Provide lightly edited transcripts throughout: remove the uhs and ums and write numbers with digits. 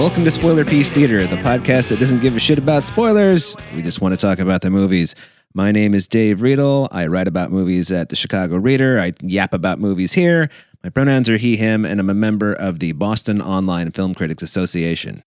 Welcome to Spoiler Piece Theater, the podcast that doesn't give a shit about spoilers. We just want to talk about the movies. My name is Dave Riedel. I write about movies at the Chicago Reader. I yap about movies here. My pronouns are he, him, and I'm a member of the Boston Online Film Critics Association.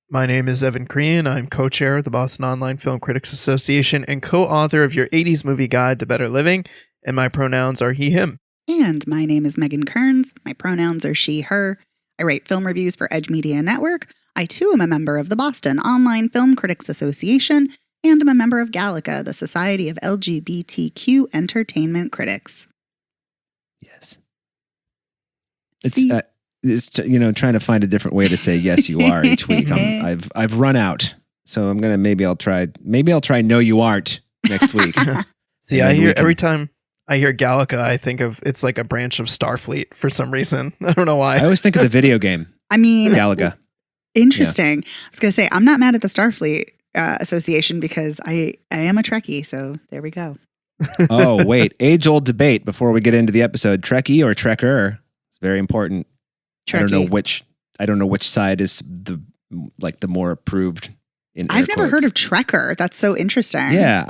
My name is Evan Crean. I'm co-chair of the Boston Online Film Critics Association and co-author of your 80s Movie Guide to Better Living, and my pronouns are he, him. And my name is Megan Kearns. My pronouns are she, her. I write film reviews for Edge Media Network. I, too, am a member of the Boston Online Film Critics Association, and I'm a member of Gallica, the Society of LGBTQ Entertainment Critics. Yes. It's trying to find a different way to say yes you are each week. I've run out. So I'm going to maybe I'll try no you aren't next week. See, I hear every time I hear Gallica, I think of it's like a branch of Starfleet for some reason. I don't know why. I always think of the video game. I mean, Gallica. Interesting. Yeah. I was going to say, I'm not mad at the Starfleet Association because I am a Trekkie. So there we go. Oh, wait. Age-old debate before we get into the episode. Trekkie or Trekker? It's very important. Trekkie. I don't know which side is the more approved. I've never heard of Trekker. That's so interesting. Yeah,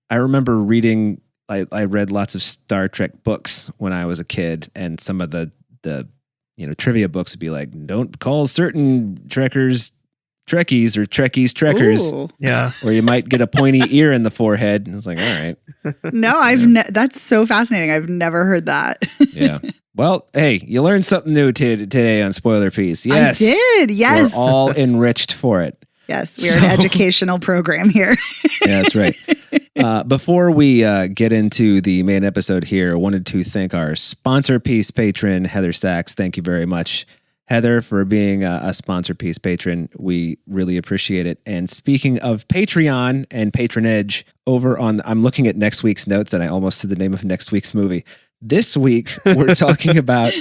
I remember reading. I read lots of Star Trek books when I was a kid, and some of the trivia books would be like, don't call certain Trekkers Trekkies or Trekkies Trekkers. Ooh. Yeah. Or you might get a pointy ear in the forehead. And it's like, all right. No, that's so fascinating. I've never heard that. Yeah. Well, hey, you learned something new today on Spoiler Piece. Yes. I did. Yes. We're all enriched for it. Yes. We are an educational program here. Yeah, that's right. Before we get into the main episode here, I wanted to thank our sponsor piece patron, Heather Sachs. Thank you very much, Heather, for being a sponsor piece patron. We really appreciate it. And speaking of Patreon and patronage, I'm looking at next week's notes, and I almost said the name of next week's movie. This week, we're talking about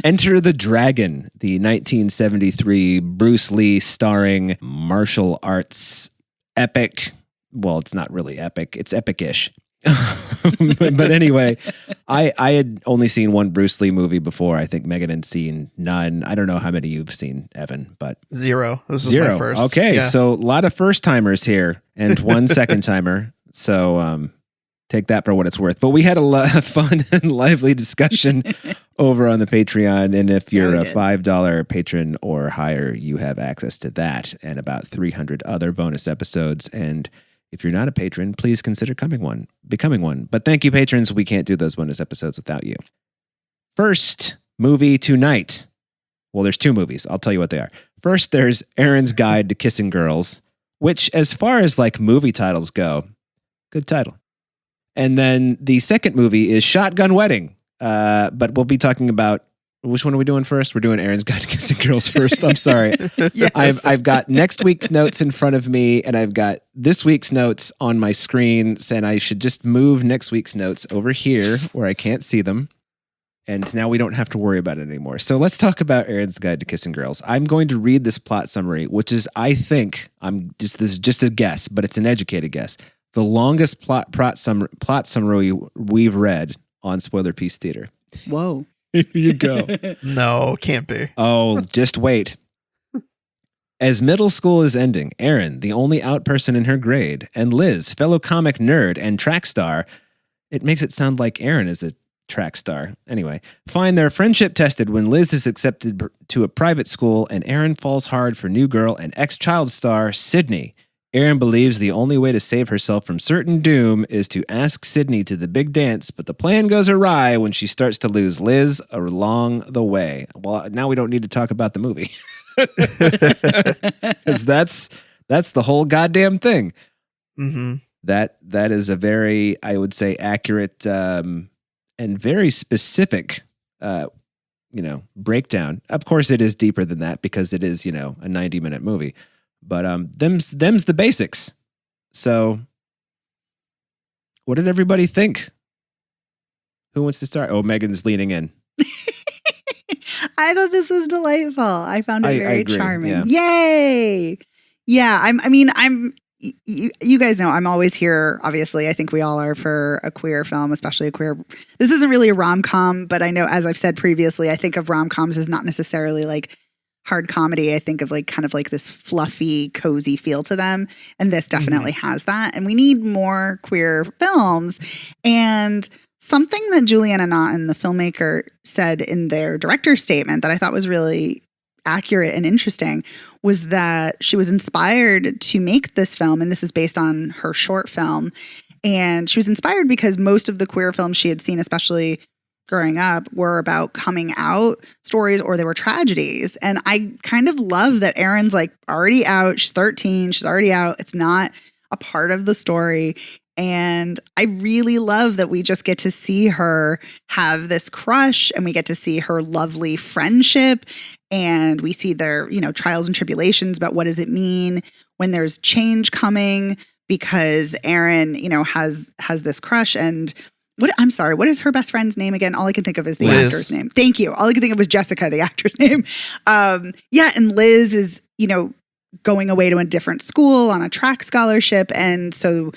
Enter the Dragon, the 1973 Bruce Lee starring martial arts epic. Well, it's not really epic. It's epic-ish. But anyway, I had only seen one Bruce Lee movie before. I think Megan had seen none. I don't know how many you've seen, Evan, but 0. This is zero. My first. Okay, yeah. So a lot of first-timers here and one second-timer. So take that for what it's worth. But we had a lot of fun and lively discussion over on the Patreon. And if you're a $5 patron or higher, you have access to that and about 300 other bonus episodes. And if you're not a patron, please consider becoming one. But thank you, patrons. We can't do those bonus episodes without you. First movie tonight. Well, there's 2 movies. I'll tell you what they are. First, there's Erin's Guide to Kissing Girls, which, as far as movie titles go, good title. And then the second movie is Shotgun Wedding. But we'll be talking about, which one are we doing first? We're doing Erin's Guide to Kissing Girls first. I'm sorry. Yes. I've got next week's notes in front of me, and I've got this week's notes on my screen, saying I should just move next week's notes over here where I can't see them. And now we don't have to worry about it anymore. So let's talk about Erin's Guide to Kissing Girls. I'm going to read this plot summary, which is, I think, this is just a guess, but it's an educated guess, the longest plot summary we've read on Spoiler Piece Theater. Whoa. Here you go. No, can't be. Oh, just wait. As middle school is ending, Erin, the only out person in her grade, and Liz, fellow comic nerd and track star, it makes it sound like Erin is a track star. Anyway, find their friendship tested when Liz is accepted to a private school and Erin falls hard for new girl and ex-child star, Sydney. Erin believes the only way to save herself from certain doom is to ask Sydney to the big dance, but the plan goes awry when she starts to lose Liz along the way. Well, now we don't need to talk about the movie. Because that's the whole goddamn thing. Mm-hmm. That is a very, I would say, accurate and very specific breakdown. Of course, it is deeper than that because it is, a 90-minute movie. But them's the basics. So what did everybody think? Who wants to start? Oh, Megan's leaning in. I thought this was delightful. I found it very charming. Yeah. Yay! Yeah, you guys know I'm always here. Obviously, I think we all are for a queer film, especially a queer. This isn't really a rom-com, but I know, as I've said previously, I think of rom-coms as not necessarily like hard comedy, I think of like kind of like this fluffy, cozy feel to them. And this definitely has that. And we need more queer films. And something that Juliana Naughton, the filmmaker, said in their director's statement that I thought was really accurate and interesting was that she was inspired to make this film. And this is based on her short film. And she was inspired because most of the queer films she had seen, especially growing up, were about coming out stories or they were tragedies. And I kind of love that Erin's like already out. She's 13. She's already out. It's not a part of the story. And I really love that we just get to see her have this crush and we get to see her lovely friendship. And we see their, trials and tribulations about what does it mean when there's change coming, because Erin, has this crush. And what is her best friend's name again? All I can think of is the Liz. actor's name. Thank you. All I can think of was Jessica, the actor's name. And Liz is, going away to a different school on a track scholarship. And so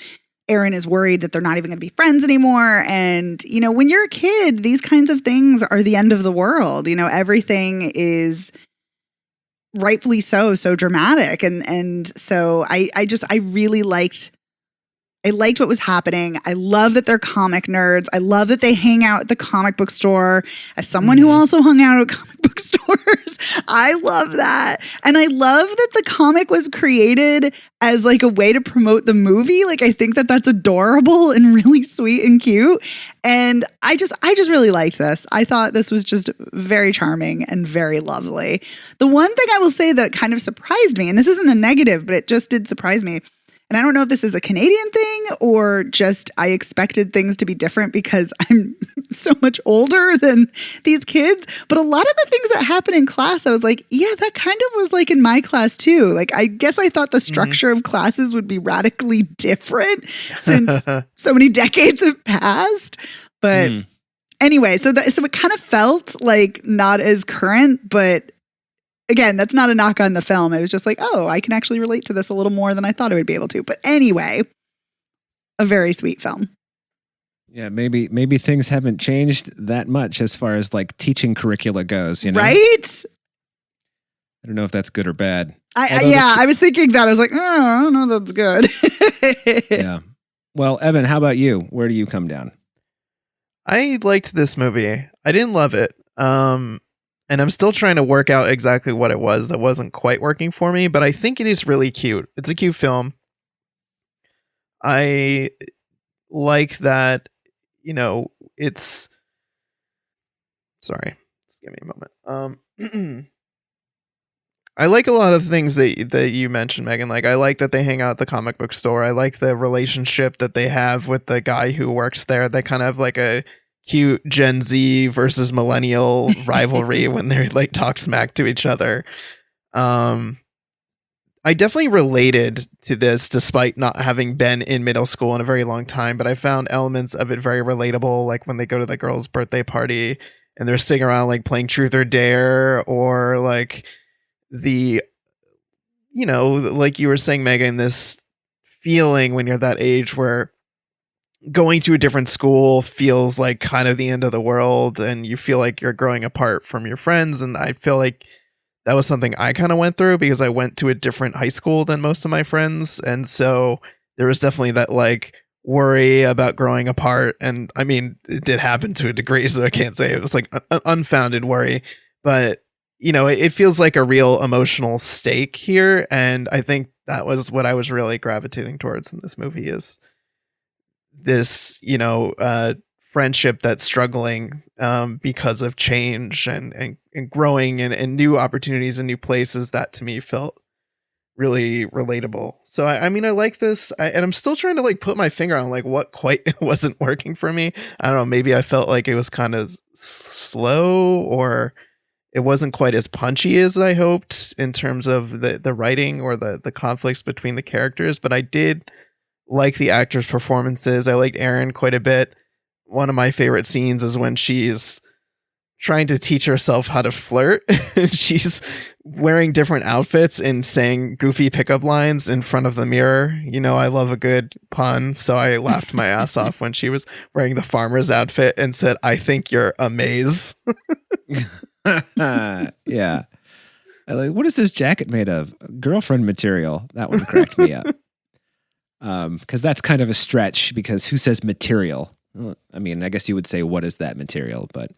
Erin is worried that they're not even going to be friends anymore. And, when you're a kid, these kinds of things are the end of the world. Everything is rightfully so dramatic. And so I really liked what was happening. I love that they're comic nerds. I love that they hang out at the comic book store. As someone who also hung out at comic book stores, I love that. And I love that the comic was created as like a way to promote the movie. Like, I think that that's adorable and really sweet and cute. And I just really liked this. I thought this was just very charming and very lovely. The one thing I will say that kind of surprised me, and this isn't a negative, but it just did surprise me, and I don't know if this is a Canadian thing or just I expected things to be different because I'm so much older than these kids. But a lot of the things that happen in class, I was like, yeah, that kind of was like in my class too. Like, I guess I thought the structure of classes would be radically different since so many decades have passed. But anyway, so it kind of felt like not as current, but again, that's not a knock on the film. It was just like, oh, I can actually relate to this a little more than I thought I would be able to. But anyway, a very sweet film. Yeah, maybe things haven't changed that much as far as like teaching curricula goes, Right? I don't know if that's good or bad. I was thinking that. I was like, oh, I don't know if that's good. Yeah. Well, Evan, how about you? Where do you come down? I liked this movie. I didn't love it. And I'm still trying to work out exactly what it was that wasn't quite working for me, but I think it is really cute. It's a cute film. I like that, it's... Sorry, just give me a moment. I like a lot of things that you mentioned, Megan. Like, I like that they hang out at the comic book store. I like the relationship that they have with the guy who works there. They kind of have like a cute Gen Z versus millennial rivalry when they like talk smack to each other. I definitely related to this despite not having been in middle school in a very long time, but I found elements of it very relatable, like when they go to the girl's birthday party and they're sitting around like playing Truth or Dare, or like the, like you were saying, Megan, this feeling when you're that age where going to a different school feels like kind of the end of the world and you feel like you're growing apart from your friends. And I feel like that was something I kind of went through because I went to a different high school than most of my friends. And so there was definitely that like worry about growing apart. And I mean, it did happen to a degree, so I can't say it was like an unfounded worry, but it feels like a real emotional stake here. And I think that was what I was really gravitating towards in this movie, is this, friendship that's struggling because of change and growing and new opportunities and new places. That to me felt really relatable. So I mean, I like this, and I'm still trying to like put my finger on like what quite wasn't working for me. I don't know, maybe I felt like it was kind of slow, or it wasn't quite as punchy as I hoped in terms of the writing or the conflicts between the characters. But I did like the actors' performances. I liked Erin quite a bit. One of my favorite scenes is when she's trying to teach herself how to flirt. She's wearing different outfits and saying goofy pickup lines in front of the mirror. I love a good pun, so I laughed my ass off when she was wearing the farmer's outfit and said, "I think you're a maze." Yeah. I like, what is this jacket made of? Girlfriend material. That one cracked me up. Because that's kind of a stretch, because who says material? Well, I mean, I guess you would say, what is that material? But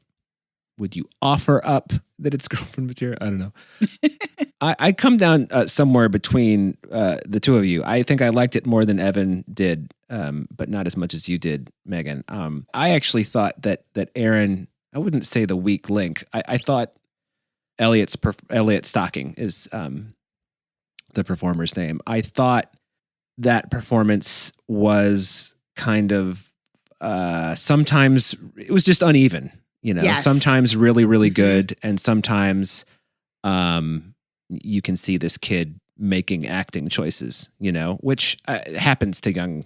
would you offer up that it's girlfriend material? I don't know. I come down somewhere between the two of you. I think I liked it more than Evan did, but not as much as you did, Megan. I actually thought that Erin, I wouldn't say the weak link. I thought Elliot Stocking is the performer's name. I thought that performance was kind of sometimes it was just uneven. Yes. Sometimes really, really good, and sometimes you can see this kid making acting choices, which happens to young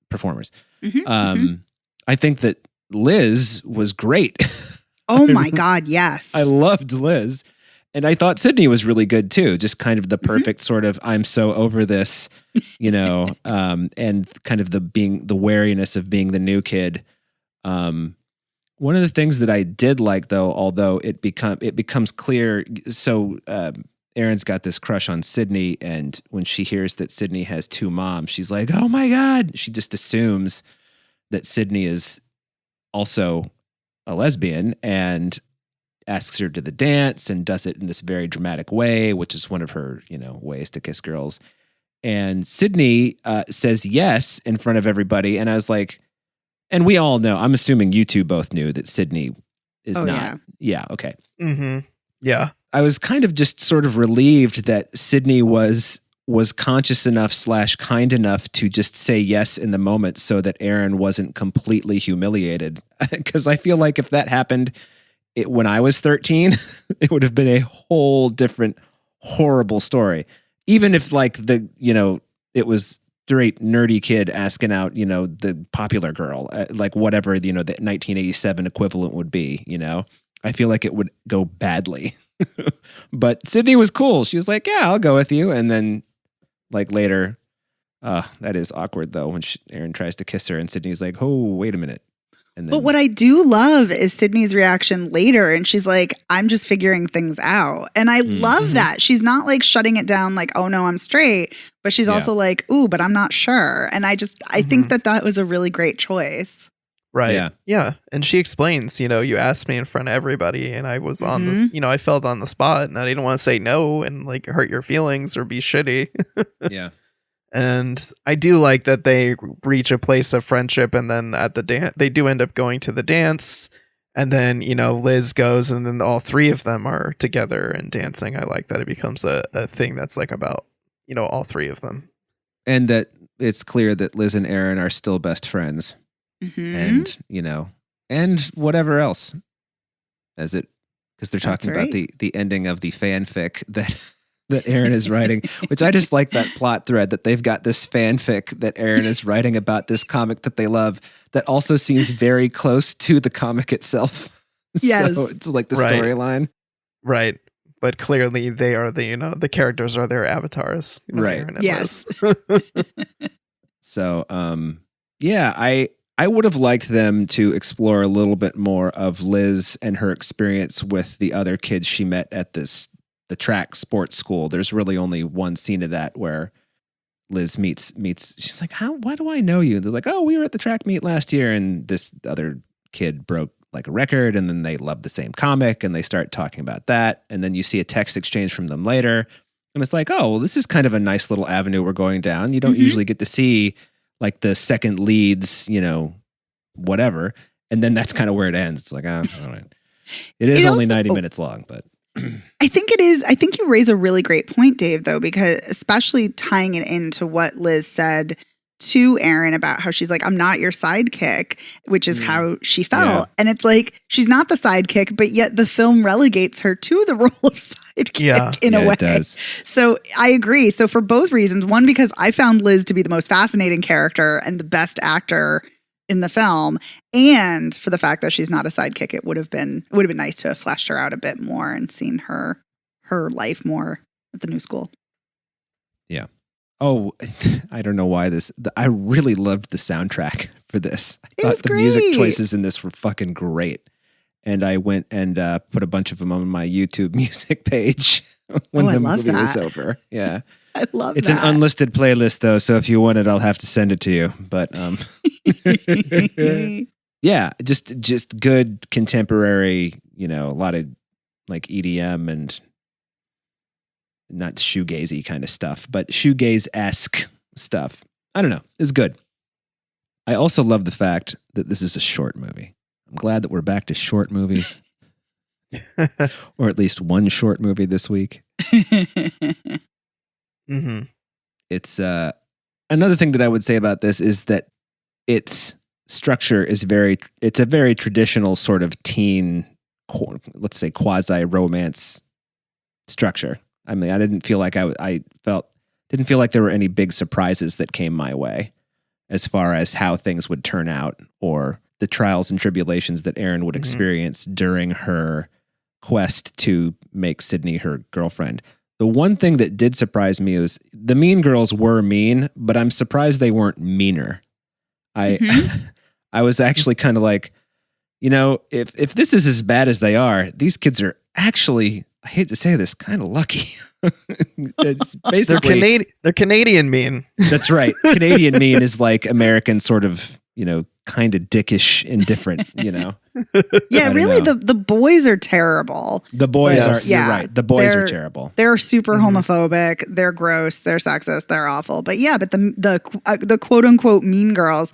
performers. I think that Liz was great. Oh my God, yes. I loved Liz. And I thought Sydney was really good too. Just kind of the perfect sort of, I'm so over this, and kind of the wariness of being the new kid. One of the things that I did like, though, although it becomes clear, so Erin's got this crush on Sydney, and when she hears that Sydney has two moms, she's like, oh my God. She just assumes that Sydney is also a lesbian and asks her to the dance and does it in this very dramatic way, which is one of her, ways to kiss girls. And Sydney says yes in front of everybody. And I was like, and we all know, I'm assuming you two both knew that Sydney is not. Yeah. Okay. Mm-hmm. Yeah. I was kind of just sort of relieved that Sydney was conscious enough / kind enough to just say yes in the moment so that Erin wasn't completely humiliated. Because I feel like if that happened when I was 13, it would have been a whole different horrible story. Even if it was straight nerdy kid asking out, the popular girl, like whatever, the 1987 equivalent would be, I feel like it would go badly. But Sydney was cool. She was like, yeah, I'll go with you. And then later, that is awkward though, when Erin tries to kiss her and Sydney's like, oh, wait a minute. And then, but what I do love is Sydney's reaction later. And she's like, I'm just figuring things out. And I love that. She's not shutting it down like, oh no, I'm straight. But she's also like, ooh, but I'm not sure. And I think that was a really great choice. Right. Yeah. And she explains, you asked me in front of everybody and I was on this, I felt on the spot and I didn't want to say no and hurt your feelings or be shitty. Yeah. And I do like that they reach a place of friendship and then at the dance, they do end up going to the dance. And then, Liz goes and then all three of them are together and dancing. I like that it becomes a thing that's about, all three of them. And that it's clear that Liz and Erin are still best friends. And, and whatever else because they're talking about the ending of the fanfic that Erin is writing, which I just like that plot thread that they've got this fanfic that Erin is writing about this comic that they love that also seems very close to the comic itself. Yes. So it's like the storyline. Right. But clearly they are the characters are their avatars. Right. Yes. So, I would have liked them to explore a little bit more of Liz and her experience with the other kids she met at the track sports school. There's really only one scene of that where Liz meets. She's like, why do I know you? They're like, oh, we were at the track meet last year, and this other kid broke a record, and then they love the same comic, and they start talking about that, and then you see a text exchange from them later, and it's like, oh, well, this is kind of a nice little avenue we're going down. You don't usually get to see the second leads, whatever. And then that's kind of where it ends. It's like, all right. It is only 90 minutes long, but I think it is. I think you raise a really great point, Dave, though, because especially tying it into what Liz said to Erin about how she's like, I'm not your sidekick, which is how she felt. Yeah. And it's like, she's not the sidekick, but yet the film relegates her to the role of sidekick in a way. It does. So I agree. So for both reasons, one, because I found Liz to be the most fascinating character and the best actor in the film, and for the fact that she's not a sidekick, it would have been nice to have fleshed her out a bit more and seen her life more at the new school. Yeah. Oh, I don't know why I really loved the soundtrack for this. I thought the music choices in this were fucking great. And I went and put a bunch of them on my YouTube music page when I the love movie was that. over. Yeah. I love It's that. an unlisted playlist though, so if you want it, I'll have to send it to you. But yeah, just good contemporary, a lot of like EDM and not shoegazy kind of stuff, but shoegaze-esque stuff. I don't know. It's good. I also love the fact that this is a short movie. I'm glad that we're back to short movies. Or at least one short movie this week. Mm-hmm. It's another thing that I would say about this is that its structure is it's a very traditional sort of teen, let's say quasi-romance structure. I mean, I didn't feel like didn't feel like there were any big surprises that came my way as far as how things would turn out or the trials and tribulations that Erin would experience during her quest to make Sydney her girlfriend. The one thing that did surprise me was the mean girls were mean, but I'm surprised they weren't meaner. I was actually kind of like, if this is as bad as they are, these kids are actually, I hate to say this, kind of lucky. It's basically they're Canadian mean. That's right. Canadian mean is like American sort of, kind of dickish, indifferent, Yeah, really, the boys are terrible. The boys are, you're right. The boys are terrible. They're super homophobic. They're gross. They're sexist. They're awful. But yeah, but the quote unquote mean girls,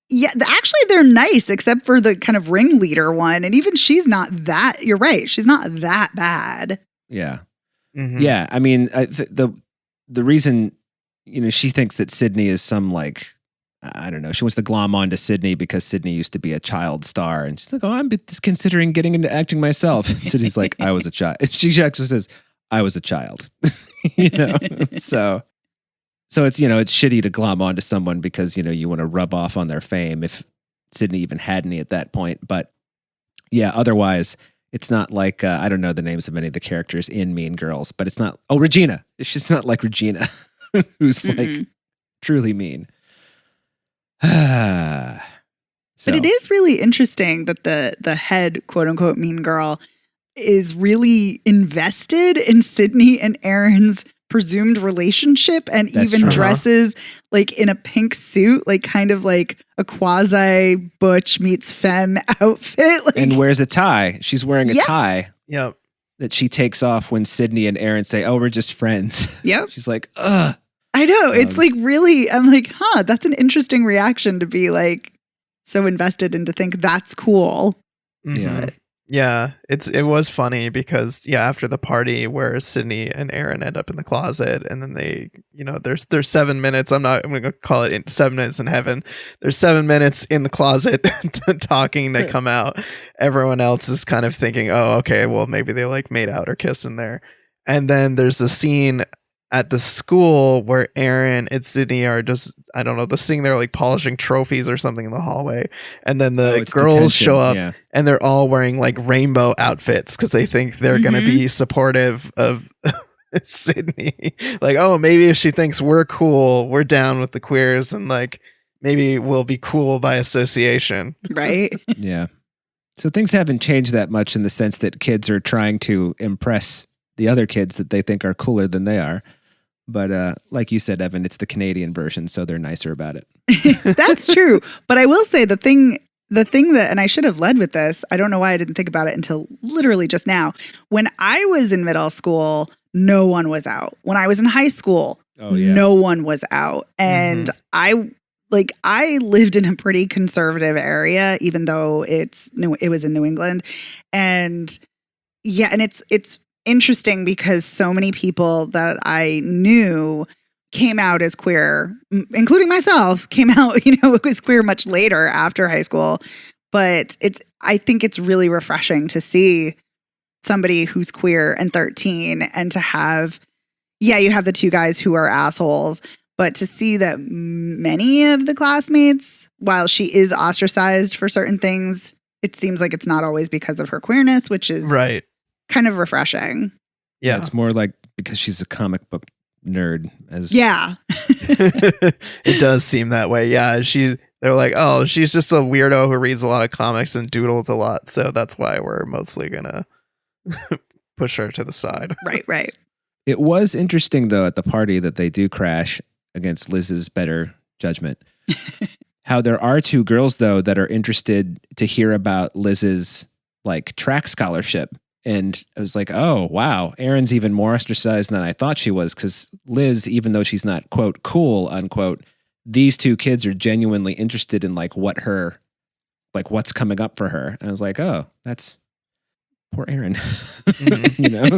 yeah, actually they're nice except for the kind of ringleader one. And even she's not that, you're right. She's not that bad. Yeah. Mm-hmm. Yeah. I mean, the reason, she thinks that Sydney is some like, I don't know. She wants to glom onto Sydney because Sydney used to be a child star. And she's like, I'm just considering getting into acting myself. Sydney's like, I was a child. She actually says, I was a child. So it's, it's shitty to glom onto someone because, you want to rub off on their fame if Sydney even had any at that point. But yeah, otherwise, it's not like, I don't know the names of many of the characters in Mean Girls, but it's not, Regina. It's just not like Regina, who's like truly mean. But it is really interesting that the head quote unquote mean girl is really invested in Sydney and Erin's presumed relationship and even dresses like in a pink suit, like kind of like a quasi butch meets femme outfit. Like, and wears a tie. She's wearing a tie. Yep. That she takes off when Sydney and Erin say, we're just friends. Yep. She's like, ugh. I know. It's like really, I'm like, that's an interesting reaction to be like so invested and to think that's cool. Mm-hmm. Yeah. It was funny because after the party where Sydney and Erin end up in the closet and then they, there's 7 minutes. I'm going to call it 7 minutes in heaven. There's 7 minutes in the closet talking. They come out. Everyone else is kind of thinking, oh, okay, well maybe they like made out or kissed in there. And then there's the scene at the school where Erin and Sydney are just, I don't know, they're sitting there like polishing trophies or something in the hallway. And then the girls show up and they're all wearing like rainbow outfits because they think they're going to be supportive of Sydney. Like, oh, maybe if she thinks we're cool, we're down with the queers and like maybe we'll be cool by association. Right. Yeah. So things haven't changed that much in the sense that kids are trying to impress the other kids that they think are cooler than they are. But like you said, Evan, it's the Canadian version, so they're nicer about it. That's true. But I will say the thing that, and I should have led with this, I don't know why I didn't think about it until literally just now. When I was in middle school, no one was out. When I was in high school, no one was out. And I lived in a pretty conservative area, even though it was in New England. And yeah, and it's interesting because so many people that I knew came out as queer, including myself, came out, was queer much later after high school. But I think it's really refreshing to see somebody who's queer and 13 and to have, you have the two guys who are assholes, but to see that many of the classmates, while she is ostracized for certain things, it seems like it's not always because of her queerness, which is right. Kind of refreshing. Yeah, it's more like because she's a comic book nerd. It does seem that way. Yeah, they're like, oh, she's just a weirdo who reads a lot of comics and doodles a lot, so that's why we're mostly gonna push her to the side. Right. It was interesting, though, at the party that they do crash against Liz's better judgment. How there are two girls, though, that are interested to hear about Liz's like track scholarship. And I was like, oh, wow, Erin's even more ostracized than I thought she was, because Liz, even though she's not, quote, cool, unquote, these two kids are genuinely interested in like what's coming up for her. And I was like, oh, that's poor Erin.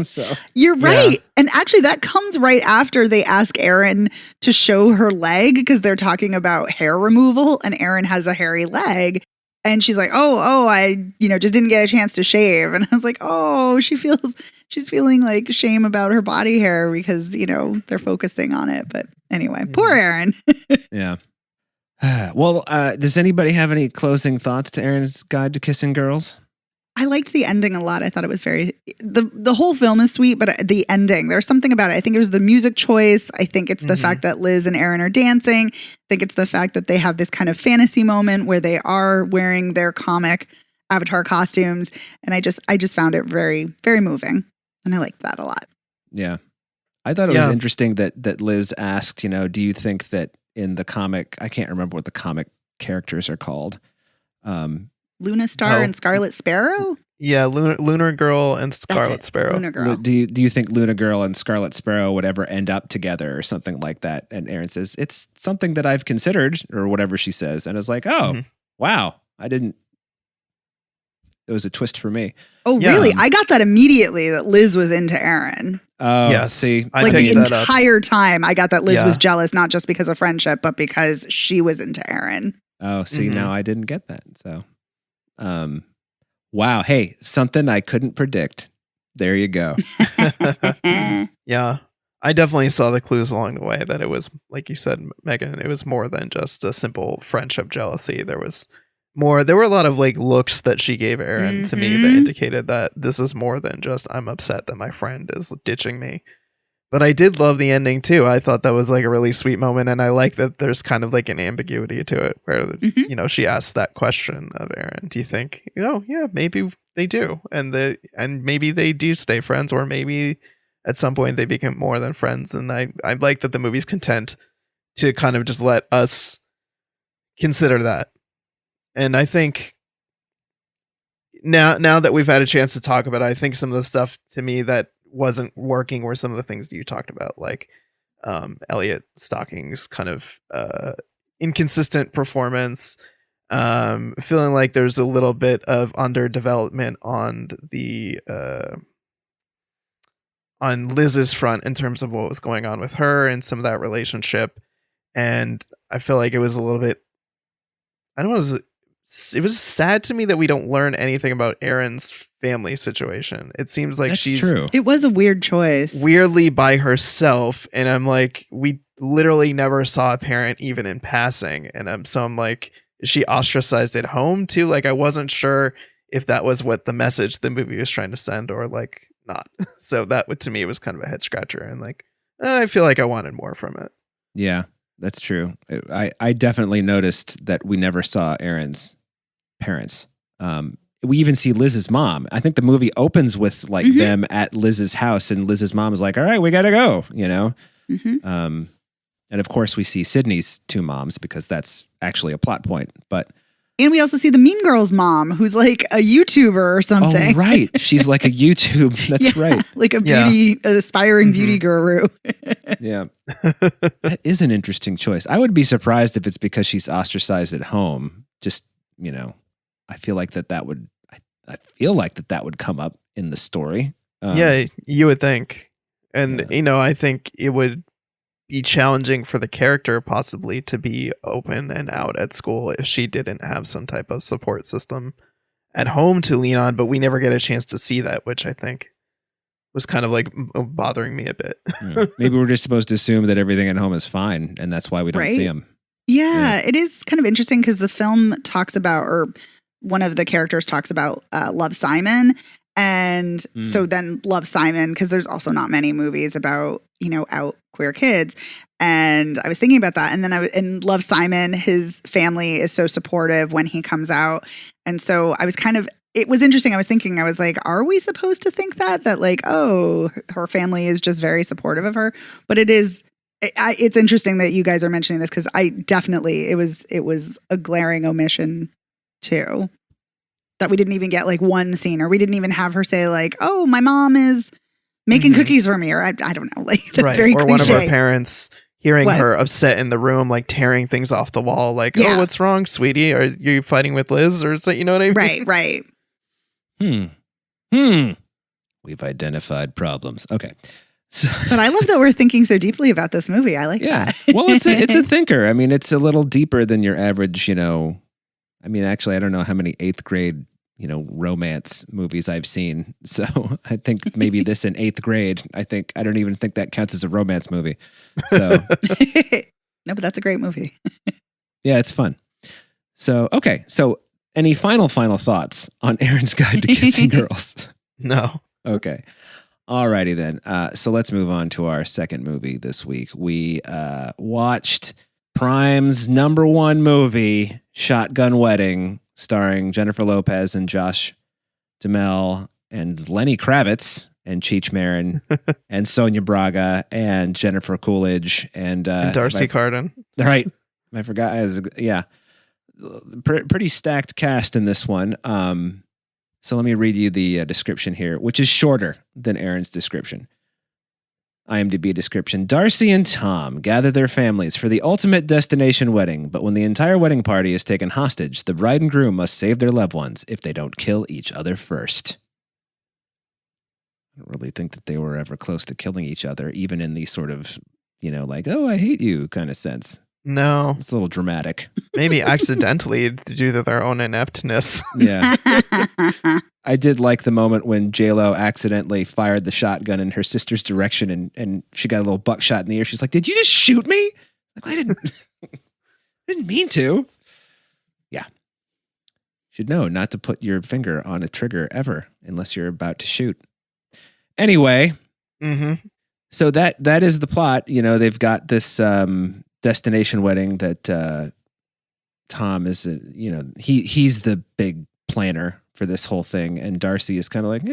So you're right. Yeah. And actually that comes right after they ask Erin to show her leg, because they're talking about hair removal and Erin has a hairy leg. And she's like, oh, I, just didn't get a chance to shave. And I was like, oh, she's feeling like shame about her body hair because, they're focusing on it. But anyway, poor Erin. Yeah. Well, does anybody have any closing thoughts to Erin's Guide to Kissing Girls? I liked the ending a lot. I thought it was the whole film is sweet, but the ending, there's something about it. I think it was the music choice. I think it's the fact that Liz and Erin are dancing. I think it's the fact that they have this kind of fantasy moment where they are wearing their comic Avatar costumes. And I just found it very, very moving. And I liked that a lot. Yeah. I thought it was interesting that Liz asked, do you think that in the comic, I can't remember what the comic characters are called. Luna Star and Scarlet Sparrow? Yeah, Lunar Girl and Scarlet Sparrow. Luna Girl. Do you think Luna Girl and Scarlet Sparrow would ever end up together or something like that? And Erin says, it's something that I've considered, or whatever she says. And I was like, oh, wow. It was a twist for me. Oh, really? I got that immediately, that Liz was into Erin. Oh, yeah. See, the entire time I got that Liz was jealous, not just because of friendship, but because she was into Erin. Oh, see, now I didn't get that. So, wow. Hey, something I couldn't predict. There you go. Yeah. I definitely saw the clues along the way that it was, like you said, Megan, it was more than just a simple friendship jealousy. There were a lot of like looks that she gave Erin to me that indicated that this is more than just I'm upset that my friend is ditching me. But I did love the ending too. I thought that was like a really sweet moment, and I like that there's kind of like an ambiguity to it where she asks that question of Erin. Do you think, yeah, maybe they do, and maybe they do stay friends, or maybe at some point they become more than friends. And I like that the movie's content to kind of just let us consider that. And I think now that we've had a chance to talk about it, I think some of the stuff to me that wasn't working were some of the things that you talked about, like Elliot Stocking's kind of inconsistent performance, feeling like there's a little bit of underdevelopment on the on Liz's front in terms of what was going on with her and some of that relationship. And I feel like it was a little bit, it was sad to me that we don't learn anything about Erin's family situation. It seems like she's true. It was a weird choice. Weirdly by herself. And I'm like, we literally never saw a parent even in passing. And I'm like, is she ostracized at home too? Like, I wasn't sure if that was what the message the movie was trying to send or like not. So that to me was kind of a head scratcher. And like, I feel like I wanted more from it. Yeah, that's true. I definitely noticed that we never saw Erin's parents. We even see Liz's mom. I think the movie opens with like them at Liz's house, and Liz's mom is like, all right, we gotta go, and of course we see Sydney's two moms, because that's actually a plot point. And we also see the Mean Girls mom, who's like a YouTuber or something. Oh, right. She's like a YouTube. That's right. Like an aspiring beauty guru. Yeah. That is an interesting choice. I would be surprised if it's because she's ostracized at home. Just, I feel like that would come up in the story. Yeah, you would think. And, I think it would be challenging for the character possibly to be open and out at school if she didn't have some type of support system at home to lean on, but we never get a chance to see that, which I think was kind of like bothering me a bit. Maybe we're just supposed to assume that everything at home is fine, and that's why we don't see them. Yeah, it is kind of interesting because the film talks about, or one of the characters talks about Love, Simon. And so then Love, Simon, because there's also not many movies about, out queer kids. And I was thinking about that. And then in Love, Simon, his family is so supportive when he comes out. And so I was kind of it was interesting. I was like, are we supposed to think that like, oh, her family is just very supportive of her? But it's interesting that you guys are mentioning this because I definitely, it was a glaring omission too. That we didn't even get like one scene, or we didn't even have her say like, oh, my mom is making cookies for me, or I don't know. Like that's very cliche. Or one of our parents hearing her upset in the room, like tearing things off the wall, like, oh, what's wrong, sweetie? Are you fighting with Liz or something? You know what I mean? Right. We've identified problems. Okay. So, but I love that we're thinking so deeply about this movie. I like that. Well, it's a thinker. I mean, it's a little deeper than your average, I mean, actually, I don't know how many 8th grade, romance movies I've seen. So I think maybe this in 8th grade, I don't even think that counts as a romance movie. So no, but that's a great movie. Yeah, it's fun. So, okay. So any final thoughts on Erin's Guide to Kissing Girls? No. Okay. Alrighty then. So let's move on to our second movie this week. We watched Prime's #1 movie, Shotgun Wedding, starring Jennifer Lopez and Josh Duhamel and Lenny Kravitz and Cheech Marin and Sonia Braga and Jennifer Coolidge and Darcy Carden. Right. I forgot. Pretty stacked cast in this one. So let me read you the description here, which is shorter than Erin's description. IMDb description. Darcy and Tom gather their families for the ultimate destination wedding, but when the entire wedding party is taken hostage, the bride and groom must save their loved ones if they don't kill each other first. I don't really think that they were ever close to killing each other, even in the sort of, like, oh, I hate you kind of sense. No. It's a little dramatic. Maybe accidentally due to their own ineptness. Yeah. I did like the moment when J-Lo accidentally fired the shotgun in her sister's direction and she got a little buckshot in the ear. She's like, did you just shoot me? Like, I didn't mean to. Yeah. Should know not to put your finger on a trigger ever unless you're about to shoot. Anyway. Mm-hmm. So that is the plot. They've got this destination wedding that Tom is, he's the big planner for this whole thing, and Darcy is kind of like,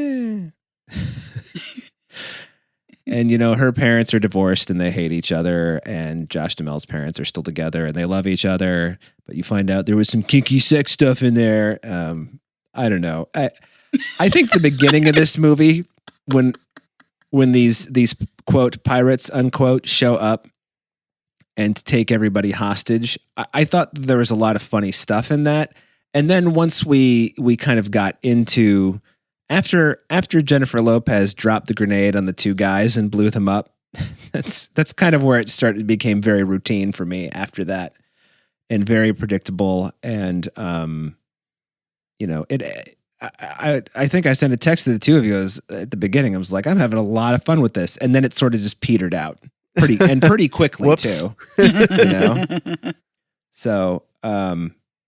and her parents are divorced and they hate each other, and Josh Duhamel's parents are still together and they love each other, but you find out there was some kinky sex stuff in there. I don't know. I think the beginning of this movie, when these quote pirates unquote show up and take everybody hostage, I thought there was a lot of funny stuff in that. And then once we kind of got into after Jennifer Lopez dropped the grenade on the two guys and blew them up, that's kind of where it became very routine for me after that, and very predictable. And I think I sent a text to the two of you at the beginning. I was like, I'm having a lot of fun with this, and then it sort of just petered out pretty quickly too. So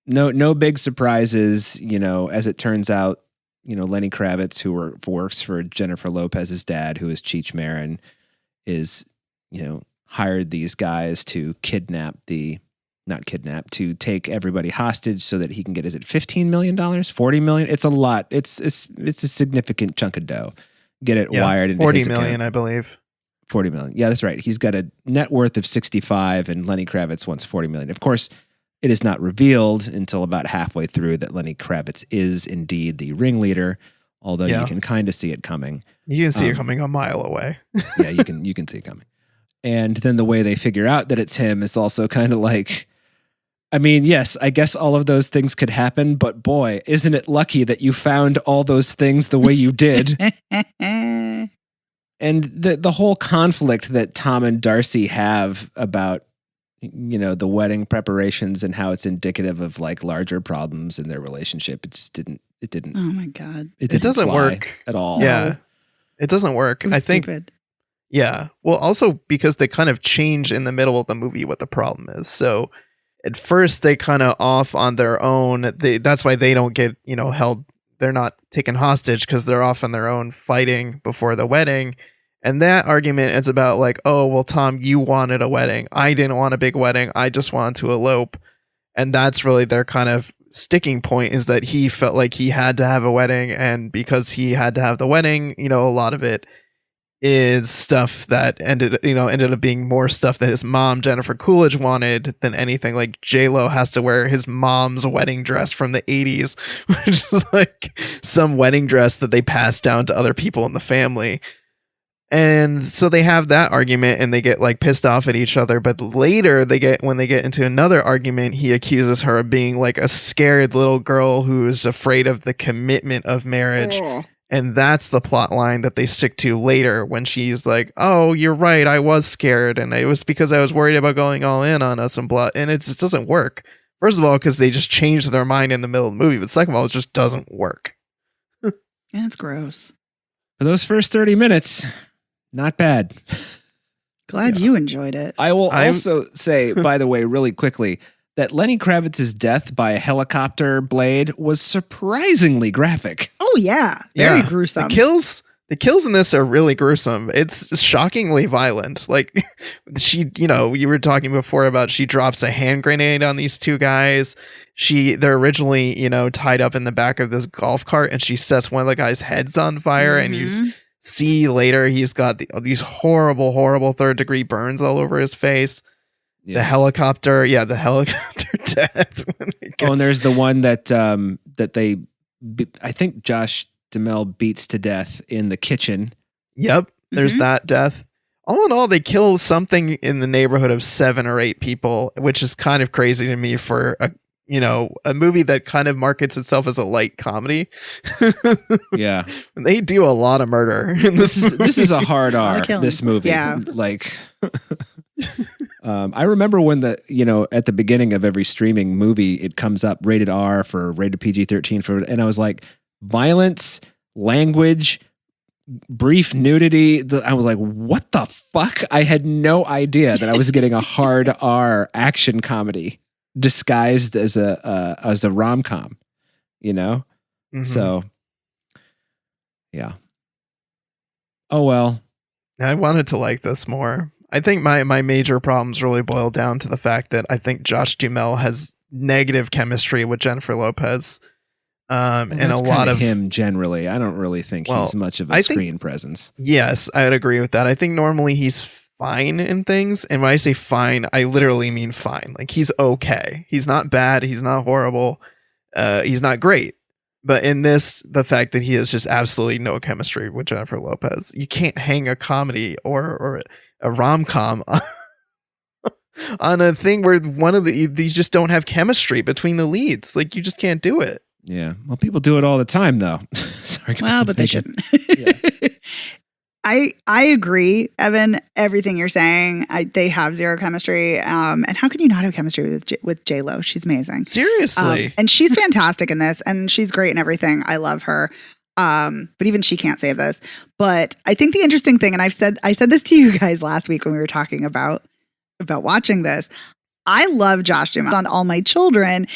no big surprises. As it turns out, Lenny Kravitz, who works for Jennifer Lopez's dad, who is Cheech Marin, is hired these guys to to take everybody hostage so that he can get, is it $15 million, $40 million? It's a lot. It's a significant chunk of dough. Get it wired into his account. 40 million, I believe. 40 million. Yeah, that's right. He's got a net worth of 65 and Lenny Kravitz wants 40 million. Of course, it is not revealed until about halfway through that Lenny Kravitz is indeed the ringleader, although you can kind of see it coming. You can see it coming a mile away. Yeah, you can see it coming. And then the way they figure out that it's him is also kind of like, I mean, yes, I guess all of those things could happen, but boy, isn't it lucky that you found all those things the way you did? And the whole conflict that Tom and Darcy have about, the wedding preparations and how it's indicative of like larger problems in their relationship. It just didn't. Oh my God. It doesn't work at all. Yeah. It doesn't work. I think. Stupid. Yeah. Well, also because they kind of change in the middle of the movie what the problem is. So at first they kind of off on their own. That's why they don't get, held. They're not taken hostage because they're off on their own fighting before the wedding. And that argument is about like, oh, well, Tom, you wanted a wedding. I didn't want a big wedding. I just wanted to elope. And that's really their kind of sticking point is that he felt like he had to have a wedding, and because he had to have the wedding, a lot of it is stuff that ended up being more stuff that his mom Jennifer Coolidge wanted than anything. Like J-Lo has to wear his mom's wedding dress from the 80s, which is like some wedding dress that they passed down to other people in the family. And so they have that argument and they get like pissed off at each other. But later when they get into another argument, he accuses her of being like a scared little girl who is afraid of the commitment of marriage. Oh. And that's the plot line that they stick to later when she's like, oh, you're right, I was scared. And it was because I was worried about going all in on us and blah. And it just doesn't work. First of all, because they just changed their mind in the middle of the movie. But second of all, it just doesn't work. That's gross. For those first 30 minutes, not bad. Glad you enjoyed it. I will also say, by the way, really quickly, that Lenny Kravitz's death by a helicopter blade was surprisingly graphic. Oh yeah, very gruesome. The kills in this are really gruesome. It's shockingly violent. Like you were talking before about she drops a hand grenade on these two guys. They're originally, tied up in the back of this golf cart, and she sets one of the guys' heads on fire, and you see later he's got these horrible, horrible 3rd-degree burns all over his face. Yeah. The helicopter death. And there's the one that I think Josh Duhamel beats to death in the kitchen. Yep, there's that death. All in all, they kill something in the neighborhood of 7 or 8 people, which is kind of crazy to me for a movie that kind of markets itself as a light comedy. Yeah, they do a lot of murder. This is a hard R. This movie, like. I remember when at the beginning of every streaming movie, it comes up rated R for rated PG-13 and I was like, violence, language, brief nudity. I was like, what the fuck? I had no idea that I was getting a hard R action comedy disguised as a rom-com, So, yeah. Oh, well. I wanted to like this more. I think my major problems really boil down to the fact that I think Josh Duhamel has negative chemistry with Jennifer Lopez. And a lot of him generally. I don't really think he's much of a screen presence. Yes, I would agree with that. I think normally he's fine in things. And when I say fine, I literally mean fine. Like he's okay. He's not bad. He's not horrible. He's not great. But in this, the fact that he has just absolutely no chemistry with Jennifer Lopez, you can't hang a comedy or a rom-com on a thing where these just don't have chemistry between the leads. Like you just can't do it. Yeah. Well, people do it all the time though. Sorry. Well, but they shouldn't. Yeah. I agree, Evan, everything you're saying. They have zero chemistry. And how can you not have chemistry with J-Lo? She's amazing. Seriously. And she's fantastic in this, and she's great in everything. I love her. But even she can't save this. But I think the interesting thing, and I said this to you guys last week when we were talking about watching this. I love Josh Duhamel on All My Children.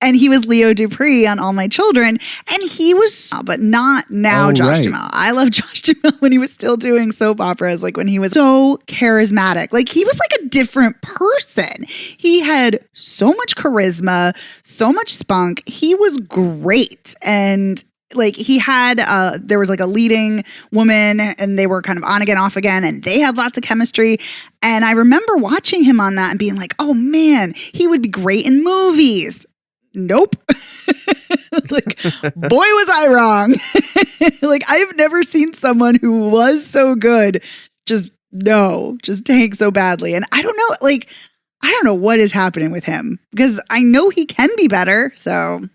And he was Leo Dupree on All My Children. And he was, but not now, Josh Duhamel. I love Josh Duhamel when he was still doing soap operas, like when he was so charismatic. Like he was like a different person. He had so much charisma, so much spunk. He was great. And like he had, there was like a leading woman and they were kind of on again, off again, and they had lots of chemistry. And I remember watching him on that and being like, oh man, he would be great in movies. Nope. Like, boy, was I wrong. Like, I've never seen someone who was so good just tank so badly. And I don't know what is happening with him because I know he can be better. So,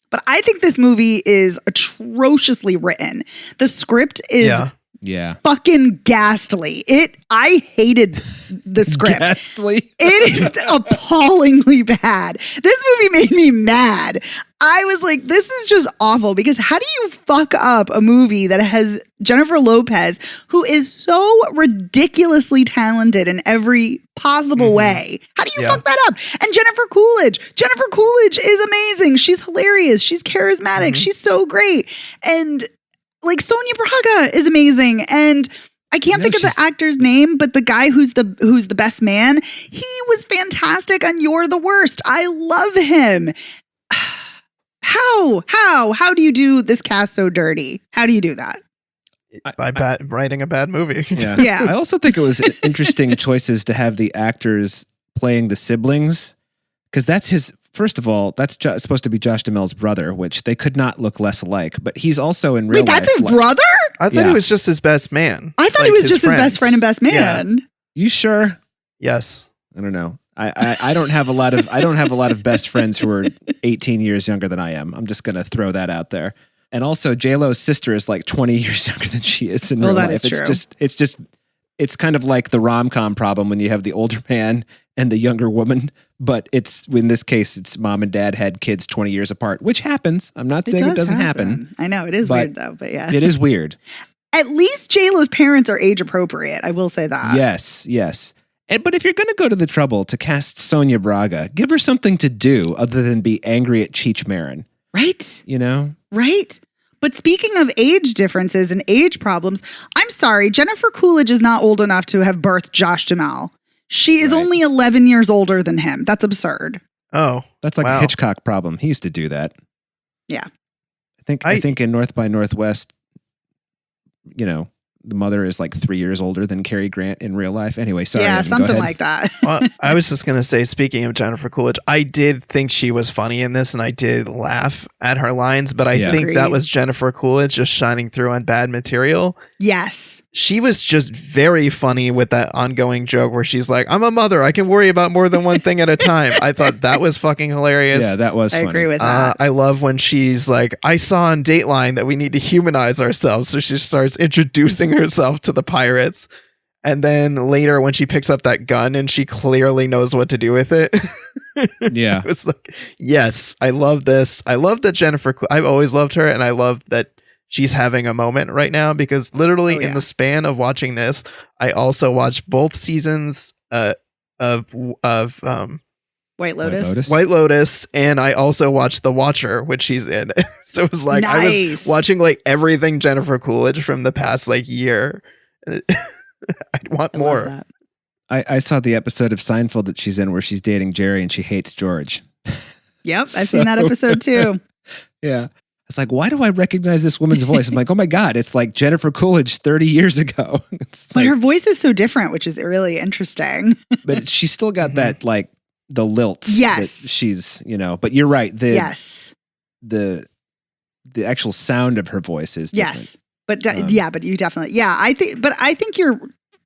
but I think this movie is atrociously written. The script is fucking ghastly. I hated the script. Ghastly? It is appallingly bad. This movie made me mad. I was like, this is just awful because how do you fuck up a movie that has Jennifer Lopez, who is so ridiculously talented in every possible way? How do you fuck that up? And Jennifer Coolidge is amazing. She's hilarious. She's charismatic. She's so great. And like Sonia Braga is amazing. And I can't think of the actor's name, but the guy who's the best man, he was fantastic on You're the Worst. I love him. How do you do this cast so dirty? How do you do that? By writing a bad movie. Yeah. Yeah. I also think it was interesting choices to have the actors playing the siblings, because that's his. First of all, that's supposed to be Josh Duhamel's brother, which they could not look less alike. But he's also in real life. Wait, that's his brother? I thought he was just his best man. I thought he was just his best friend and best man. You sure? Yes. I don't know. I don't have a lot of best friends who are 18 years younger than I am. I'm just gonna throw that out there. And also, J-Lo's sister is like 20 years younger than she is in real life. Is true. It's kind of like the rom-com problem when you have the older man and the younger woman, but in this case, it's mom and dad had kids 20 years apart, which happens. I'm not saying it doesn't happen. I know, it is weird though, but yeah. It is weird. At least J-Lo's parents are age appropriate. I will say that. Yes. But if you're going to go to the trouble to cast Sonia Braga, give her something to do other than be angry at Cheech Marin. Right? You know? Right? But speaking of age differences and age problems, I'm sorry, Jennifer Coolidge is not old enough to have birthed Josh Duhamel. She is only 11 years older than him. That's absurd. Oh. That's like a Hitchcock problem. He used to do that. Yeah. I think in North by Northwest, the mother is like 3 years older than Cary Grant in real life. Anyway, sorry. Yeah, Evan, something like that. Well, I was just going to say, speaking of Jennifer Coolidge, I did think she was funny in this and I did laugh at her lines, but I think that was Jennifer Coolidge just shining through on Bad Material. Yes. She was just very funny with that ongoing joke where she's like, I'm a mother. I can worry about more than one thing at a time. I thought that was fucking hilarious. Yeah, that was funny. I agree with that. I love when she's like, I saw on Dateline that we need to humanize ourselves. So she starts introducing herself to the pirates. And then later when she picks up that gun and she clearly knows what to do with it. Yeah. It's like, yes, I love this. I love that I've always loved her. And I love that she's having a moment right now, because literally in the span of watching this, I also watched both seasons of White Lotus. White Lotus, and I also watched The Watcher, which she's in. So it was like I was watching like everything Jennifer Coolidge from the past like year. I'd want more. I saw the episode of Seinfeld that she's in where she's dating Jerry and she hates George. Yep, I've seen that episode too. Yeah. It's like, why do I recognize this woman's voice? I'm like, oh my God, it's like Jennifer Coolidge 30 years ago. But her voice is so different, which is really interesting. But she's still got that, like, the lilts. Yes. That she's, but you're right. Yes. The actual sound of her voice is different. Yes. But but you definitely, I think you're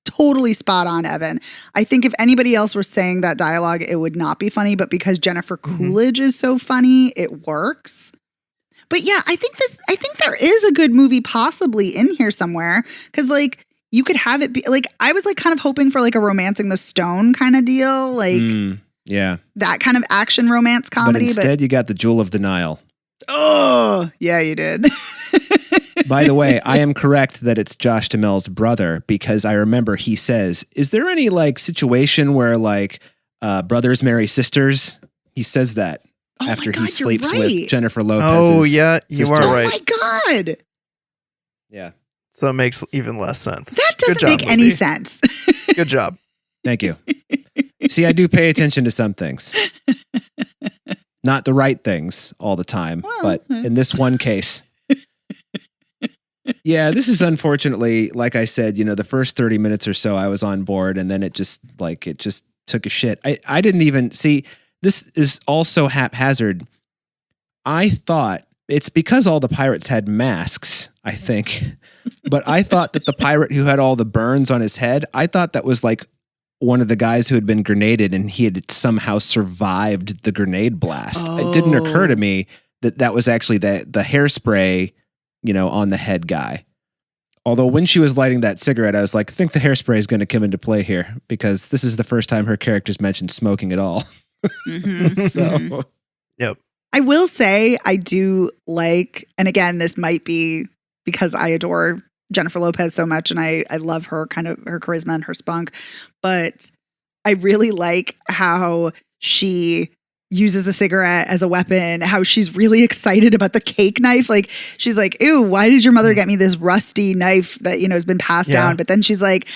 totally spot on, Evan. I think if anybody else were saying that dialogue, it would not be funny. But because Jennifer Coolidge is so funny, it works. But yeah, I think there is a good movie possibly in here somewhere. Cause like you could have it be like, I was like kind of hoping for like a Romancing the Stone kind of deal. Like that kind of action romance comedy. But instead you got the Jewel of the Nile. Oh yeah, you did. By the way, I am correct that it's Josh Duhamel's brother, because I remember he says, is there any like situation where like brothers marry sisters? He says that. After he sleeps with Jennifer Lopez's Oh, yeah, you sister. are right. Oh, my God. Yeah. So it makes even less sense. That doesn't make any sense. Good job. Thank you. See, I do pay attention to some things. Not the right things all the time, but in this one case. Yeah, this is unfortunately, like I said, the first 30 minutes or so I was on board, and then it just took a shit. I didn't even see... This is also haphazard. I thought it's because all the pirates had masks, I think. But I thought that the pirate who had all the burns on his head, I thought that was like one of the guys who had been grenaded and he had somehow survived the grenade blast. It didn't occur to me that was actually the hairspray, on the head guy. Although when she was lighting that cigarette, I was like, I think the hairspray is going to come into play here, because this is the first time her character's mentioned smoking at all. So, yep. I will say I do like, and again, this might be because I adore Jennifer Lopez so much and I love her kind of her charisma and her spunk, but I really like how she uses the cigarette as a weapon, how she's really excited about the cake knife. Like she's like, ew, why did your mother get me this rusty knife that, has been passed down? But then she's like,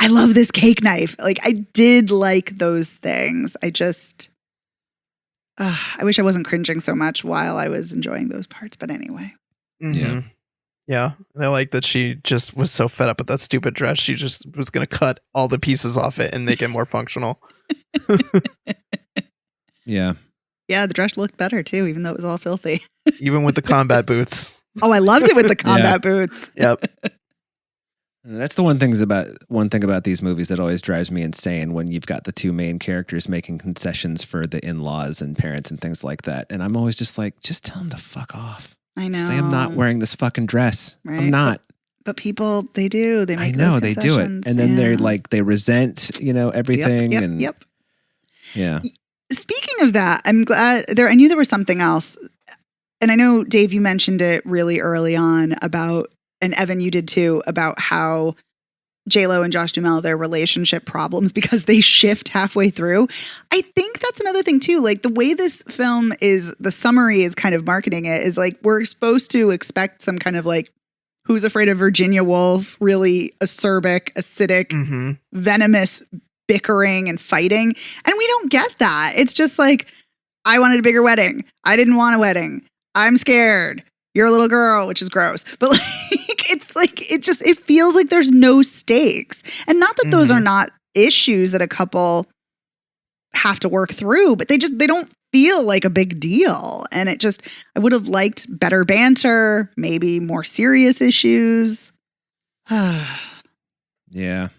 I love this cake knife. Like I did like those things. I wish I wasn't cringing so much while I was enjoying those parts. But anyway. Mm-hmm. Yeah. And I like that she just was so fed up with that stupid dress. She just was going to cut all the pieces off it and make it more functional. Yeah. Yeah, the dress looked better too, even though it was all filthy. Even with the combat boots. Oh, I loved it with the combat boots. Yep. That's the one thing about these movies that always drives me insane, when you've got the two main characters making concessions for the in-laws and parents and things like that. And I'm always just like, just tell them to fuck off. I know. Say I'm not wearing this fucking dress. Right. I'm not. But people, they do. They make I know those they do it, concessions. and then they're like, they resent, everything. Yep. Yeah. Speaking of that, I'm glad I knew there was something else. And I know, Dave, you mentioned it really early on about, and Evan, you did too, about how J-Lo and Josh Duhamel, their relationship problems because they shift halfway through. I think that's another thing too. Like the way this film is, the summary is kind of marketing it is like, we're supposed to expect some kind of like Who's Afraid of Virginia Woolf, really acerbic, acidic, venomous bickering and fighting. And we don't get that. It's just like, I wanted a bigger wedding. I didn't want a wedding. I'm scared. You're a little girl, which is gross. But like, it's like, it feels like there's no stakes. And not that those are not issues that a couple have to work through, but they don't feel like a big deal. And I would have liked better banter, maybe more serious issues. Yeah.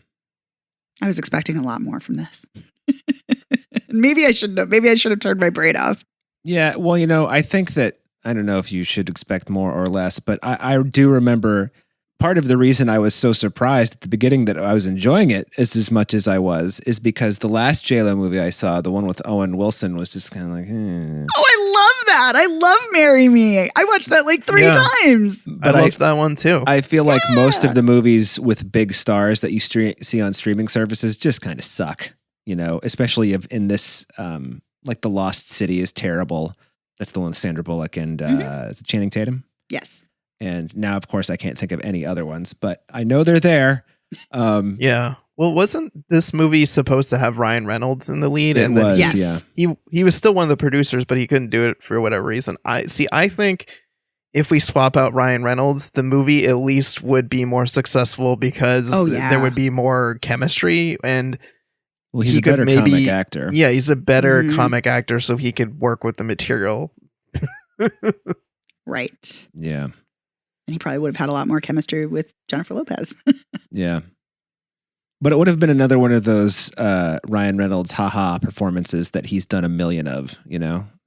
I was expecting a lot more from this. Maybe I shouldn't have. Maybe I should have turned my brain off. Yeah. Well, I think that, I don't know if you should expect more or less, but I do remember part of the reason I was so surprised at the beginning that I was enjoying it as much as I was is because the last J-Lo movie I saw, the one with Owen Wilson, was just kind of like, Oh, I love that. I love Marry Me. I watched that like 3 times. But I loved that one too. I feel like most of the movies with big stars that you see on streaming services just kind of suck, especially in this, like The Lost City is terrible. That's the one with Sandra Bullock and is it Channing Tatum? Yes. And now, of course, I can't think of any other ones, but I know they're there. Yeah. Well, wasn't this movie supposed to have Ryan Reynolds in the lead? It was, yes. yeah. He was still one of the producers, but he couldn't do it for whatever reason. I think if we swap out Ryan Reynolds, the movie at least would be more successful because there would be more chemistry and he's a better comic actor. Yeah, he's a better comic actor, so he could work with the material. Right. Yeah. And he probably would have had a lot more chemistry with Jennifer Lopez. Yeah. But it would have been another one of those Ryan Reynolds haha performances that he's done a million of,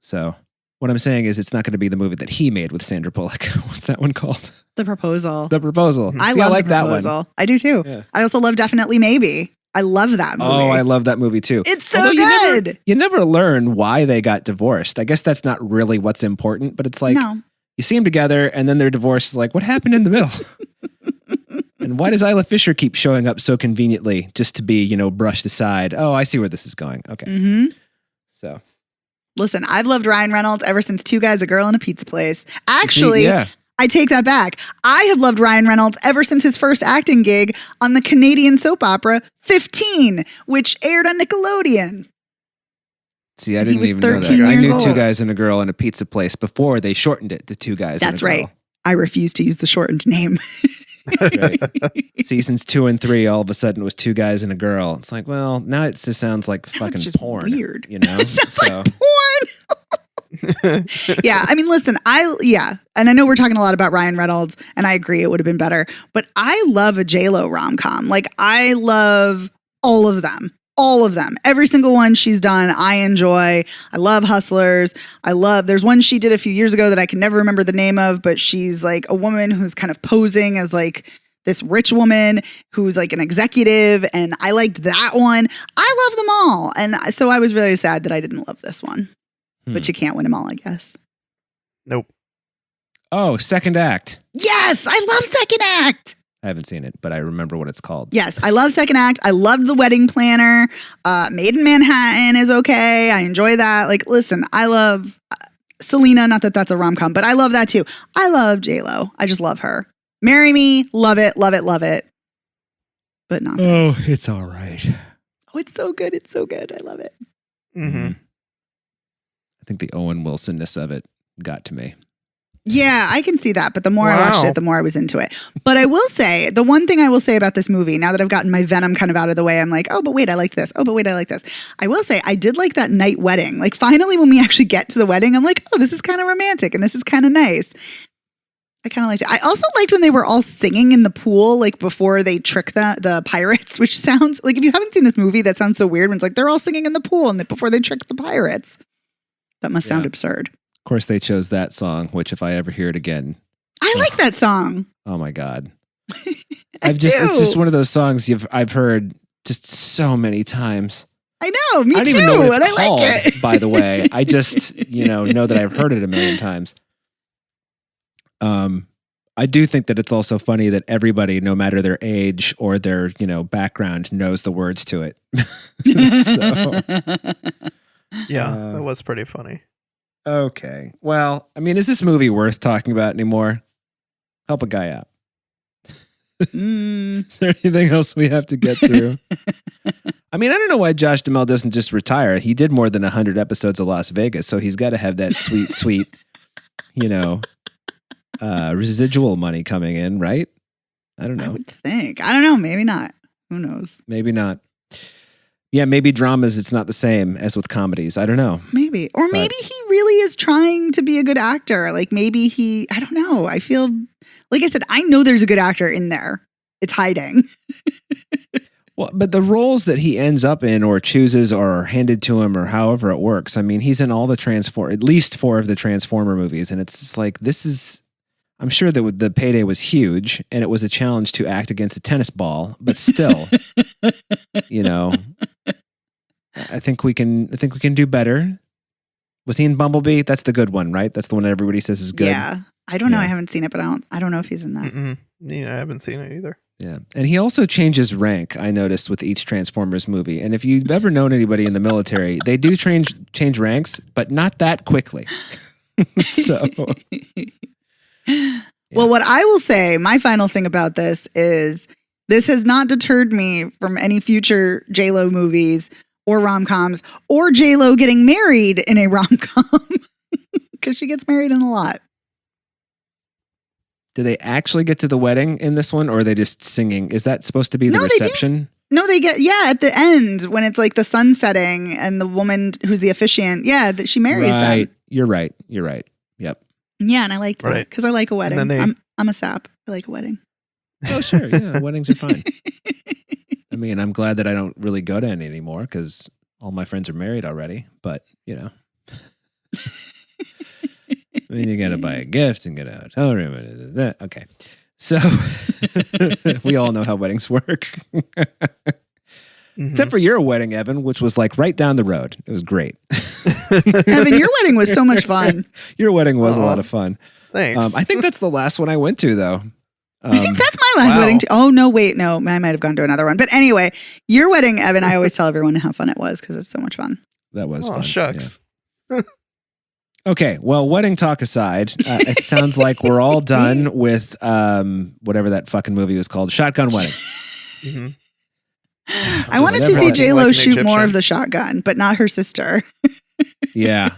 So what I'm saying is it's not going to be the movie that he made with Sandra Bullock. What's that one called? The Proposal. The Proposal. I like that one. I do too. Yeah. I also love Definitely Maybe. I love that movie. Oh, I love that movie too. It's so good. You never learn why they got divorced. I guess that's not really what's important, but it's like you see them together and then they're divorced. Like, what happened in the middle? And why does Isla Fisher keep showing up so conveniently just to be, brushed aside? Oh, I see where this is going. Okay. So. Listen, I've loved Ryan Reynolds ever since Two Guys, a Girl, and a Pizza Place. Actually, I take that back. I have loved Ryan Reynolds ever since his first acting gig on the Canadian soap opera 15, which aired on Nickelodeon. See, I didn't even know that. I knew Two Guys and a Girl and a Pizza Place before they shortened it to Two Guys and a Girl. That's right. I refuse to use the shortened name. Right. Seasons 2 and 3, all of a sudden it was Two Guys and a Girl. It's like, well, now it just sounds like fucking porn. Weird. It sounds like porn. Yeah, I mean, listen, and I know we're talking a lot about Ryan Reynolds, and I agree it would have been better, but I love a J-Lo rom-com. Like, I love all of them. All of them. Every single one she's done, I enjoy. I love Hustlers. There's one she did a few years ago that I can never remember the name of, but she's like a woman who's kind of posing as like this rich woman who's like an executive, and I liked that one. I love them all. And so I was really sad that I didn't love this one. But you can't win them all, I guess. Nope. Oh, Second Act. Yes, I love Second Act. I haven't seen it, but I remember what it's called. Yes, I love Second Act. I loved The Wedding Planner. Made in Manhattan is okay. I enjoy that. Like, listen, I love Selena. Not that that's a rom-com, but I love that too. I love J-Lo. I just love her. Marry Me. Love it. Love it. Love it. But not this. Oh, it's all right. Oh, it's so good. It's so good. I love it. Mm-hmm. I think the Owen Wilson-ness of it got to me. Yeah, I can see that. But the more I watched it, the more I was into it. But I will say, the one thing I will say about this movie, now that I've gotten my Venom kind of out of the way, I'm like, oh, but wait, I like this. Oh, but wait, I like this. I will say, I did like that night wedding. Like, finally, when we actually get to the wedding, I'm like, oh, this is kind of romantic and this is kind of nice. I kind of liked it. I also liked when they were all singing in the pool, like before they trick the pirates, which sounds like, if you haven't seen this movie, that sounds so weird when it's like they're all singing in the pool and before they trick the pirates. That must sound absurd. Of course, they chose that song, which if I ever hear it again. I like that song. Oh my God. It's just one of those songs I've heard just so many times. I know, me too. I don't even know what it's called, I like it. by the way. I just, know that I've heard it a million times. I do think that it's also funny that everybody, no matter their age or their, background, knows the words to it. Yeah, that was pretty funny. Okay. Well, I mean, is this movie worth talking about anymore? Help a guy out. Is there anything else we have to get through? I mean, I don't know why Josh Duhamel doesn't just retire. He did more than 100 episodes of Las Vegas, so he's got to have that sweet, residual money coming in, right? I don't know. I would think. I don't know. Maybe not. Who knows? Maybe not. Yeah, maybe dramas, it's not the same as with comedies. I don't know. Maybe. Or maybe he really is trying to be a good actor. Like maybe I don't know. I feel, like I said, I know there's a good actor in there. It's hiding. Well, but the roles that he ends up in or chooses or are handed to him or however it works, I mean, he's in all at least 4 of the Transformer movies. And it's just like, I'm sure that the payday was huge and it was a challenge to act against a tennis ball, but still, I think we can do better. Was he in Bumblebee? That's the good one, right? That's the one that everybody says is good. Yeah. I don't know. I haven't seen it, but I don't know if he's in that. Mm-mm. Yeah, I haven't seen it either. Yeah. And he also changes rank, I noticed, with each Transformers movie. And if you've ever known anybody in the military, they do change ranks, but not that quickly. So. Yeah. Well, what I will say, my final thing about this is this has not deterred me from any future J-Lo movies or rom-coms or J-Lo getting married in a rom-com because she gets married in a lot. Do they actually get to the wedding in this one or are they just singing? Is that supposed to be the reception? No, they get, at the end when it's like the sun setting and the woman who's the officiant, that she marries them. You're right. Yep. Yeah, and I liked it because I like a wedding. I'm a sap. I like a wedding. Oh, sure. Yeah, weddings are fine. I mean, I'm glad that I don't really go to any anymore because all my friends are married already. But, I mean, you got to buy a gift and get a hotel room. And that. Okay. So we all know how weddings work. Except for your wedding, Evan, which was like right down the road. It was great. Evan, your wedding was so much fun. Your wedding was a lot of fun. Thanks. I think that's the last one I went to, though. I think that's my last wedding too. Oh, no, wait. No, I might have gone to another one. But anyway, your wedding, Evan, I always tell everyone how fun it was because it's so much fun. That was fun. Shucks. Yeah. Okay, well, wedding talk aside, it sounds like we're all done with whatever that fucking movie was called, Shotgun Wedding. Mm-hmm. I wanted to see J-Lo shoot more of the shotgun, but not her sister. Yeah.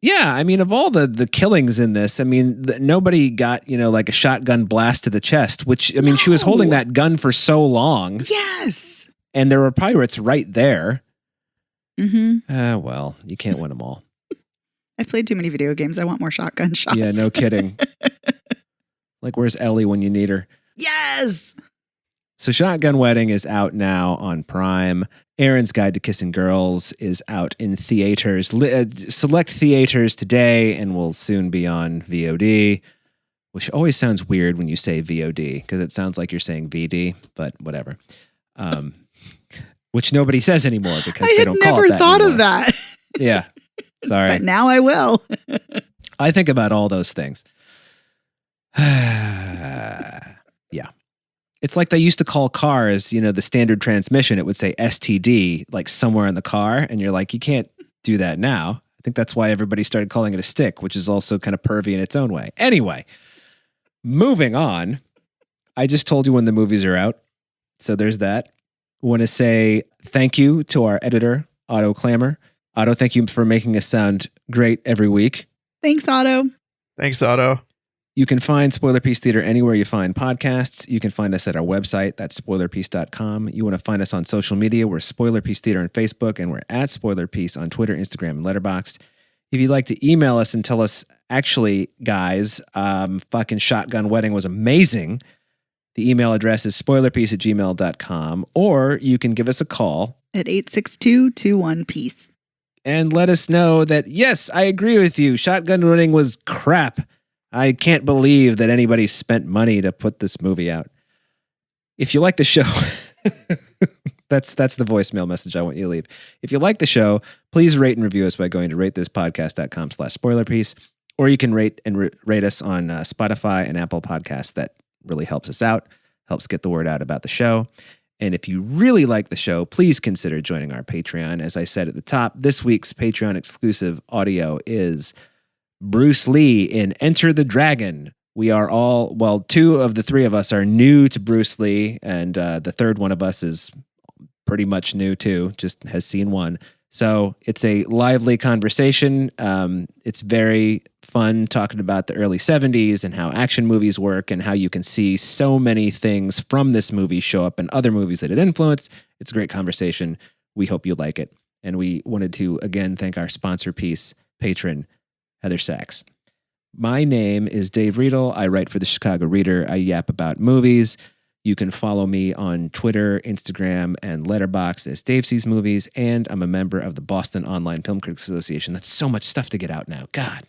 Yeah, I mean, of all the killings in this, I mean, nobody got, like a shotgun blast to the chest, which, I mean, she was holding that gun for so long. Yes. And there were pirates right there. Mm-hmm. Well, you can't win them all. I've played too many video games. I want more shotgun shots. Yeah, no kidding. Like, where's Ellie when you need her? Yes. So Shotgun Wedding is out now on Prime. Erin's Guide to Kissing Girls is out in theaters. Select theaters today and will soon be on VOD, which always sounds weird when you say VOD because it sounds like you're saying VD, but whatever. Which nobody says anymore because they don't call it that. I had never thought anymore. of that. Yeah. Sorry. But now I will. I think about all those things. Yeah. It's like they used to call cars, the standard transmission. It would say STD, like somewhere in the car. And you're like, you can't do that now. I think that's why everybody started calling it a stick, which is also kind of pervy in its own way. Anyway, moving on. I just told you when the movies are out. So there's that. I want to say thank you to our editor, Otto Clammer. Otto, thank you for making us sound great every week. Thanks, Otto. Thanks, Otto. You can find Spoiler Piece Theater anywhere you find podcasts. You can find us at our website. That's spoilerpiece.com. You want to find us on social media. We're Spoiler Piece Theater on Facebook, and we're at Spoiler Piece on Twitter, Instagram, and Letterboxd. If you'd like to email us and tell us, actually, guys, fucking Shotgun Wedding was amazing, the email address is spoilerpiece@gmail.com, or you can give us a call at 862-21-PEACE. And let us know that, yes, I agree with you. Shotgun Wedding was crap. I can't believe that anybody spent money to put this movie out. If you like the show, that's the voicemail message I want you to leave. If you like the show, please rate and review us by going to ratethispodcast.com/spoilerpiece, or you can rate and rate us on Spotify and Apple Podcasts. That really helps us out, helps get the word out about the show. And if you really like the show, please consider joining our Patreon. As I said at the top, this week's Patreon exclusive audio is Bruce Lee in Enter the Dragon. We are all, well, two of the three of us are new to Bruce Lee, and the third one of us is pretty much new too, just has seen one. So it's a lively conversation. It's very fun talking about the early 70s and how action movies work and how you can see so many things from this movie show up in other movies that it influenced. It's a great conversation. We hope you like it. And we wanted to, again, thank our sponsor piece, patron, Heather Sachs. My name is Dave Riedel. I write for the Chicago Reader. I yap about movies. You can follow me on Twitter, Instagram, and Letterboxd as Dave Sees Movies, and I'm a member of the Boston Online Film Critics Association. That's so much stuff to get out now. God.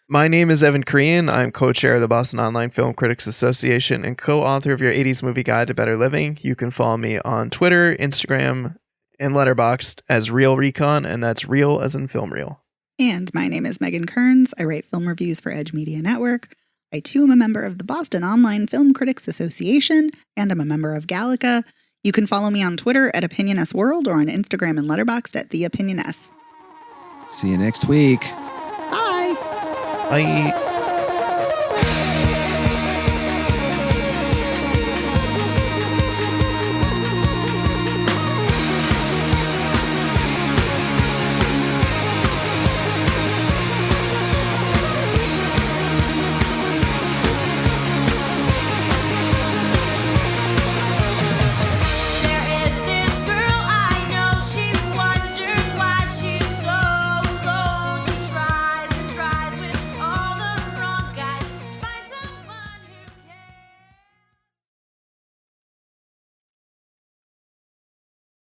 My name is Evan Korean. I'm co-chair of the Boston Online Film Critics Association and co-author of your 80s Movie Guide to Better Living. You can follow me on Twitter, Instagram, and Letterboxd as Real Recon, and that's real as in film reel. And my name is Megan Kearns. I write film reviews for Edge Media Network. I, too, am a member of the Boston Online Film Critics Association, and I'm a member of Gallica. You can follow me on Twitter at OpinionSWorld or on Instagram and Letterboxd at TheOpinionS. See you next week. Bye. Bye.